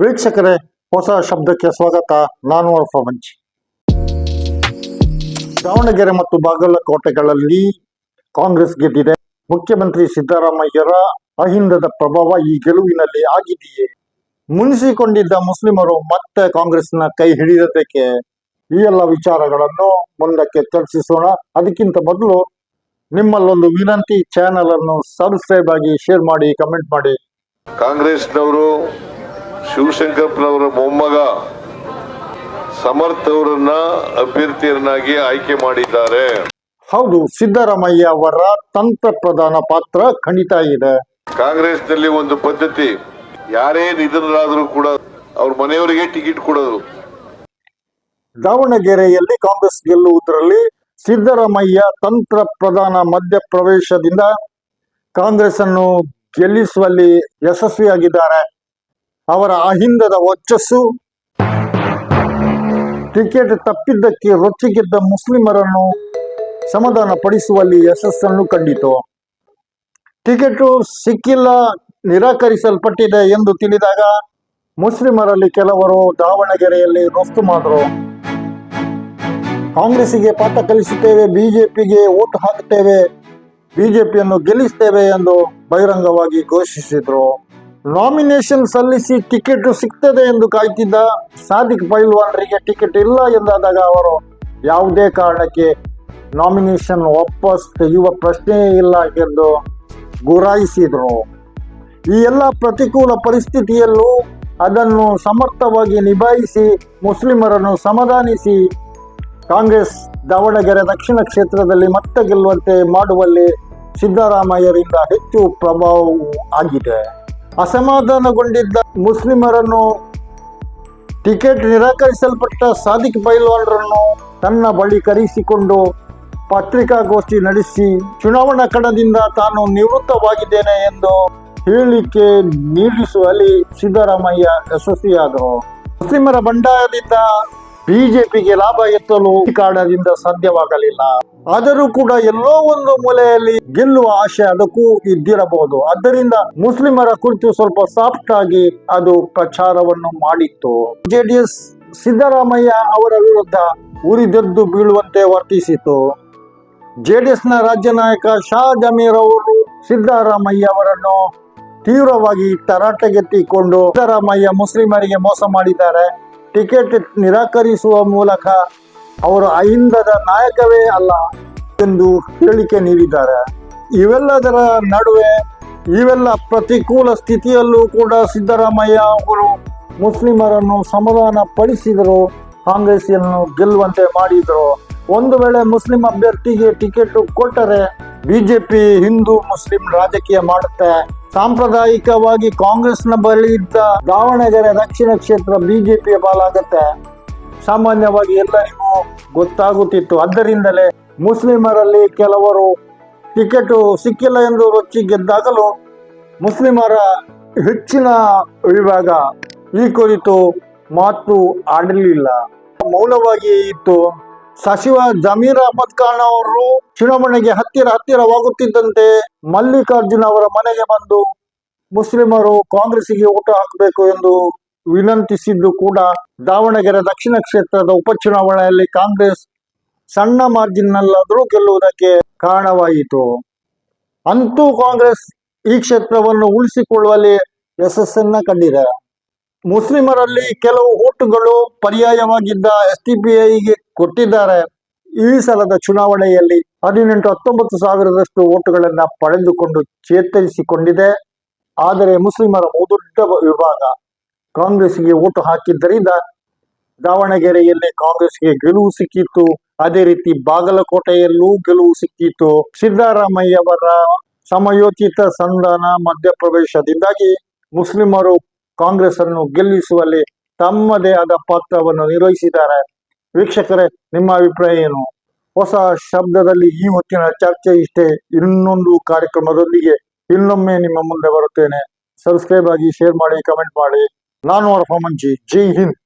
ವೀಕ್ಷಕರೇ, ಹೊಸ ಶಬ್ದಕ್ಕೆ ಸ್ವಾಗತ. ನಾನು ಮಂಚಿ. ದಾವಣಗೆರೆ ಮತ್ತು ಬಾಗಲಕೋಟೆಗಳಲ್ಲಿ ಕಾಂಗ್ರೆಸ್ ಗೆದ್ದಿದೆ. ಮುಖ್ಯಮಂತ್ರಿ ಸಿದ್ದರಾಮಯ್ಯರ ಅಹಿಂದದ ಪ್ರಭಾವ ಈ ಗೆಲುವಿನಲ್ಲಿ ಆಗಿದೆಯೇ? ಮುನಿಸಿಕೊಂಡಿದ್ದ ಮುಸ್ಲಿಮರು ಮತ್ತೆ ಕಾಂಗ್ರೆಸ್ನ ಕೈ ಹಿಡಿಯೋದಕ್ಕೆ ಈ ಎಲ್ಲ ವಿಚಾರಗಳನ್ನು ಮುಂದಕ್ಕೆ ಚರ್ಚಿಸೋಣ. ಅದಕ್ಕಿಂತ ಮೊದಲು ನಿಮ್ಮಲ್ಲೊಂದು ವಿನಂತಿ, ಚಾನೆಲ್ ಅನ್ನು ಸಬ್ಸ್ಕ್ರೈಬ್ ಆಗಿ, ಶೇರ್ ಮಾಡಿ, ಕಮೆಂಟ್ ಮಾಡಿ. ಕಾಂಗ್ರೆಸ್ನವರು ಶಿವಶಂಕರಪ್ಪನವರ ಮೊಮ್ಮಗ ಸಮರ್ಥ್ ಅವರನ್ನ ಅಭ್ಯರ್ಥಿಯನ್ನಾಗಿ ಆಯ್ಕೆ ಮಾಡಿದ್ದಾರೆ. ಹೌದು, ಸಿದ್ದರಾಮಯ್ಯ ಅವರ ತಂತ್ರ ಪ್ರಧಾನ ಪಾತ್ರ ಖಂಡಿತ ಇದೆ. ಕಾಂಗ್ರೆಸ್ನಲ್ಲಿ ಒಂದು ಪದ್ಧತಿ, ಯಾರೇ ನಿಧನರಾದರೂ ಕೂಡ ಅವ್ರ ಮನೆಯವರಿಗೆ ಟಿಕೆಟ್ ಕೊಡೋದು. ದಾವಣಗೆರೆಯಲ್ಲಿ ಕಾಂಗ್ರೆಸ್ ಗೆಲ್ಲುವುದರಲ್ಲಿ ಸಿದ್ದರಾಮಯ್ಯ ತಂತ್ರ ಪ್ರಧಾನ ಮಧ್ಯಪ್ರವೇಶದಿಂದ ಕಾಂಗ್ರೆಸ್ ಅನ್ನು ಗೆಲ್ಲಿಸುವಲ್ಲಿ ಯಶಸ್ವಿಯಾಗಿದ್ದಾರೆ. ಅವರ ಅಹಿಂದದ ವರ್ಚಸ್ಸು ಟಿಕೆಟ್ ತಪ್ಪಿದ್ದಕ್ಕೆ ರೊಚ್ಚಿಗೆದ್ದ ಮುಸ್ಲಿಮರನ್ನು ಸಮಾಧಾನ ಪಡಿಸುವಲ್ಲಿ ಯಶಸ್ಸನ್ನು ಕಂಡಿತು. ಟಿಕೆಟ್ ಸಿಕ್ಕಿಲ್ಲ, ನಿರಾಕರಿಸಲ್ಪಟ್ಟಿದೆ ಎಂದು ತಿಳಿದಾಗ ಮುಸ್ಲಿಮರಲ್ಲಿ ಕೆಲವರು ದಾವಣಗೆರೆಯಲ್ಲಿ ರಫ್ತು ಮಾಡಿದ್ರು. ಕಾಂಗ್ರೆಸ್ಸಿಗೆ ಪಾಠ ಕಲಿಸುತ್ತೇವೆ, ಬಿಜೆಪಿಗೆ ವೋಟ್ ಹಾಕುತ್ತೇವೆ, ಬಿಜೆಪಿಯನ್ನು ಗೆಲ್ಲಿಸ್ತೇವೆ ಎಂದು ಬಹಿರಂಗವಾಗಿ ಘೋಷಿಸಿದ್ರು. ನಾಮಿನೇಷನ್ ಸಲ್ಲಿಸಿ ಟಿಕೆಟ್ ಸಿಗ್ತದೆ ಎಂದು ಕಾಯ್ತಿದ್ದ ಸಾದಿಕ್ ಪೈಲ್ವಾನ್ರಿಗೆ ಟಿಕೆಟ್ ಇಲ್ಲ ಎಂದಾದಾಗ ಅವರು ಯಾವುದೇ ಕಾರಣಕ್ಕೆ ನಾಮಿನೇಷನ್ ವಾಪಸ್ ತೆಗೆಯುವ ಪ್ರಶ್ನೆಯೇ ಇಲ್ಲ ಎಂದು ಗುರಾಯಿಸಿದರು. ಈ ಎಲ್ಲ ಪ್ರತಿಕೂಲ ಪರಿಸ್ಥಿತಿಯಲ್ಲೂ ಅದನ್ನು ಸಮರ್ಥವಾಗಿ ನಿಭಾಯಿಸಿ ಮುಸ್ಲಿಮರನ್ನು ಸಮಾಧಾನಿಸಿ ಕಾಂಗ್ರೆಸ್ ದಾವಣಗೆರೆ ದಕ್ಷಿಣ ಕ್ಷೇತ್ರದಲ್ಲಿ ಮತ್ತೆ ಗೆಲ್ಲುವಂತೆ ಮಾಡುವಲ್ಲಿ ಸಿದ್ದರಾಮಯ್ಯರಿಂದ ಹೆಚ್ಚು ಪ್ರಭಾವವೂ ಆಗಿದೆ. ಅಸಮಾಧಾನಗೊಂಡಿದ್ದ ಮುಸ್ಲಿಮರನ್ನು ಟಿಕೆಟ್ ನಿರಾಕರಿಸಲ್ಪಟ್ಟ ಸಾದಿಕ್ ಪೈಲ್ವಾನ್ರನ್ನು ತನ್ನ ಬಳಿ ಕರೆಸಿಕೊಂಡು ಪತ್ರಿಕಾಗೋಷ್ಠಿ ನಡೆಸಿ ಚುನಾವಣಾ ಕಣದಿಂದ ತಾನು ನಿವೃತ್ತವಾಗಿದ್ದೇನೆ ಎಂದು ಹೇಳಿಕೆ ನೀಡಿಸುವಲ್ಲಿ ಸಿದ್ದರಾಮಯ್ಯ ಯಶಸ್ವಿಯಾದರು. ಮುಸ್ಲಿಮರ ಬಂಡಾಯದಿಂದ ಬಿಜೆಪಿಗೆ ಲಾಭ ಎತ್ತಲು ಈ ಕಾರಣದಿಂದ ಸಾಧ್ಯವಾಗಲಿಲ್ಲ. ಆದರೂ ಕೂಡ ಎಲ್ಲೋ ಒಂದು ಮೂಲೆಯಲ್ಲಿ ಗೆಲ್ಲುವ ಆಶೆ ಅದಕ್ಕೂ ಇದ್ದಿರಬಹುದು. ಆದ್ದರಿಂದ ಮುಸ್ಲಿಮರ ಕುರಿತು ಸ್ವಲ್ಪ ಸಾಫ್ಟ್ ಆಗಿ ಅದು ಪ್ರಚಾರವನ್ನು ಮಾಡಿತ್ತು. ಜೆಡಿಎಸ್ ಸಿದ್ದರಾಮಯ್ಯ ಅವರ ವಿರುದ್ಧ ಉರಿದೆದ್ದು ಬೀಳುವಂತೆ ವರ್ತಿಸಿತು. ಜೆಡಿಎಸ್ನ ರಾಜ್ಯ ನಾಯಕ ಶಾ ಜಮೀರ್ ಅವರು ಸಿದ್ದರಾಮಯ್ಯ ಅವರನ್ನು ತೀವ್ರವಾಗಿ ತರಾಟೆಗೆತ್ತಿಕೊಂಡು ಸಿದ್ದರಾಮಯ್ಯ ಮುಸ್ಲಿಮರಿಗೆ ಮೋಸ ಮಾಡಿದ್ದಾರೆ, ಟಿಕೆಟ್ ನಿರಾಕರಿಸುವ ಮೂಲಕ ಅವರು ಅಹಿಂದದ ನಾಯಕವೇ ಅಲ್ಲ ಎಂದು ಹೇಳಿಕೆ ನೀಡಿದ್ದಾರೆ. ಇವೆಲ್ಲದರ ನಡುವೆ ಇವೆಲ್ಲ ಪ್ರತಿಕೂಲ ಸ್ಥಿತಿಯಲ್ಲೂ ಕೂಡ ಸಿದ್ದರಾಮಯ್ಯ ಅವರು ಮುಸ್ಲಿಮರನ್ನು ಸಮಾಧಾನ ಪಡಿಸಿದರು, ಕಾಂಗ್ರೆಸ್ಸನ್ನು ಗೆಲ್ಲುವಂತೆ ಮಾಡಿದರು. ಒಂದು ವೇಳೆ ಮುಸ್ಲಿಂ ಅಭ್ಯರ್ಥಿಗೆ ಟಿಕೆಟ್ ಕೊಟ್ಟರೆ ಬಿಜೆಪಿ ಹಿಂದೂ ಮುಸ್ಲಿಂ ರಾಜಕೀಯ ಮಾಡುತ್ತೆ. ಸಾಂಪ್ರದಾಯಿಕವಾಗಿ ಕಾಂಗ್ರೆಸ್ನ ಬಳಿ ಇದ್ದ ದಾವಣಗೆರೆ ದಕ್ಷಿಣ ಕ್ಷೇತ್ರ ಬಿಜೆಪಿಯ ಪಾಲಾಗುತ್ತೆ. ಸಾಮಾನ್ಯವಾಗಿ ಎಲ್ಲರಿಗೂ ಗೊತ್ತಾಗುತ್ತಿತ್ತು. ಅದರಿಂದಲೇ ಮುಸ್ಲಿಮರಲ್ಲಿ ಕೆಲವರು ಟಿಕೆಟ್ ಸಿಕ್ಕಿಲ್ಲ ಎಂದು ರೊಚ್ಚಿ ಗೆದ್ದಾಗಲೂ ಮುಸ್ಲಿಮರ ಹೆಚ್ಚಿನ ವಿಭಾಗ ಈ ಕುರಿತು ಮಾತು ಆಡಲಿಲ್ಲ, ಮೌನವಾಗಿ ಇತ್ತು. ಸಚಿವ ಜಮೀರ್ ಅಹಮದ್ ಖಾನ್ ಅವರು ಚುನಾವಣೆಗೆ ಹತ್ತಿರವಾಗುತ್ತಿದ್ದಂತೆ ಮಲ್ಲಿಕಾರ್ಜುನ್ ಅವರ ಮನೆಗೆ ಬಂದು ಮುಸ್ಲಿಮರು ಕಾಂಗ್ರೆಸ್ಸಿಗೆ ಓಟು ಹಾಕಬೇಕು ಎಂದು ವಿನಂತಿಸಿದ್ದು ಕೂಡ ದಾವಣಗೆರೆ ದಕ್ಷಿಣ ಕ್ಷೇತ್ರದ ಉಪಚುನಾವಣೆಯಲ್ಲಿ ಕಾಂಗ್ರೆಸ್ ಸಣ್ಣ ಮಾರ್ಜಿನ್ನಲ್ಲಾದರೂ ಗೆಲ್ಲುವುದಕ್ಕೆ ಕಾರಣವಾಯಿತು. ಅಂತೂ ಕಾಂಗ್ರೆಸ್ ಈ ಕ್ಷೇತ್ರವನ್ನು ಉಳಿಸಿಕೊಳ್ಳುವಲ್ಲಿ ಯಶಸ್ಸನ್ನ ಕಂಡಿದೆ. ಮುಸ್ಲಿಮರಲ್ಲಿ ಕೆಲವು ಓಟುಗಳು ಪರ್ಯಾಯವಾಗಿದ್ದ ಎಸ್ಡಿಪಿಐಗೆ ಕೊಟ್ಟಿದ್ದಾರೆ. ಈ ಸಲದ ಚುನಾವಣೆಯಲ್ಲಿ 18-19 ಸಾವಿರದಷ್ಟು ಓಟುಗಳನ್ನು ಪಡೆದುಕೊಂಡು ಚೇತರಿಸಿಕೊಂಡಿದೆ. ಆದರೆ ಮುಸ್ಲಿಮರ ಬಹುದೊಡ್ಡ ವಿಭಾಗ ಕಾಂಗ್ರೆಸ್ಗೆ ಓಟು ಹಾಕಿದ್ದರಿಂದ ದಾವಣಗೆರೆಯಲ್ಲಿ ಕಾಂಗ್ರೆಸ್ಗೆ ಗೆಲುವು ಸಿಕ್ಕಿತ್ತು. ಅದೇ ರೀತಿ ಬಾಗಲಕೋಟೆಯಲ್ಲೂ ಗೆಲುವು ಸಿಕ್ಕಿತ್ತು. ಸಿದ್ದರಾಮಯ್ಯವರ ಸಮಯೋಚಿತ ಸಂಧಾನ ಮಧ್ಯಪ್ರವೇಶದಿಂದಾಗಿ ಮುಸ್ಲಿಮರು ಕಾಂಗ್ರೆಸ್ ಅನ್ನು ಗೆಲ್ಲಿಸುವಲ್ಲಿ ತಮ್ಮದೇ ಆದ ಪಾತ್ರವನ್ನು ನಿರ್ವಹಿಸಿದ್ದಾರೆ. ವೀಕ್ಷಕರೇ, ನಿಮ್ಮ ಅಭಿಪ್ರಾಯ ಏನು? ಹೊಸ ಶಬ್ದದಲ್ಲಿ ಈ ಹೊತ್ತಿನ ಚರ್ಚೆ ಇಷ್ಟೇ. ಇನ್ನೊಂದು ಕಾರ್ಯಕ್ರಮದೊಂದಿಗೆ ಇನ್ನೊಮ್ಮೆ ನಿಮ್ಮ ಮುಂದೆ ಬರುತ್ತೇನೆ. ಸಬ್ಸ್ಕ್ರೈಬ್ ಆಗಿ, ಶೇರ್ ಮಾಡಿ, ಕಮೆಂಟ್ ಮಾಡಿ. ನಾನು ಮಂಚಿ. ಜೈ ಹಿಂದ್.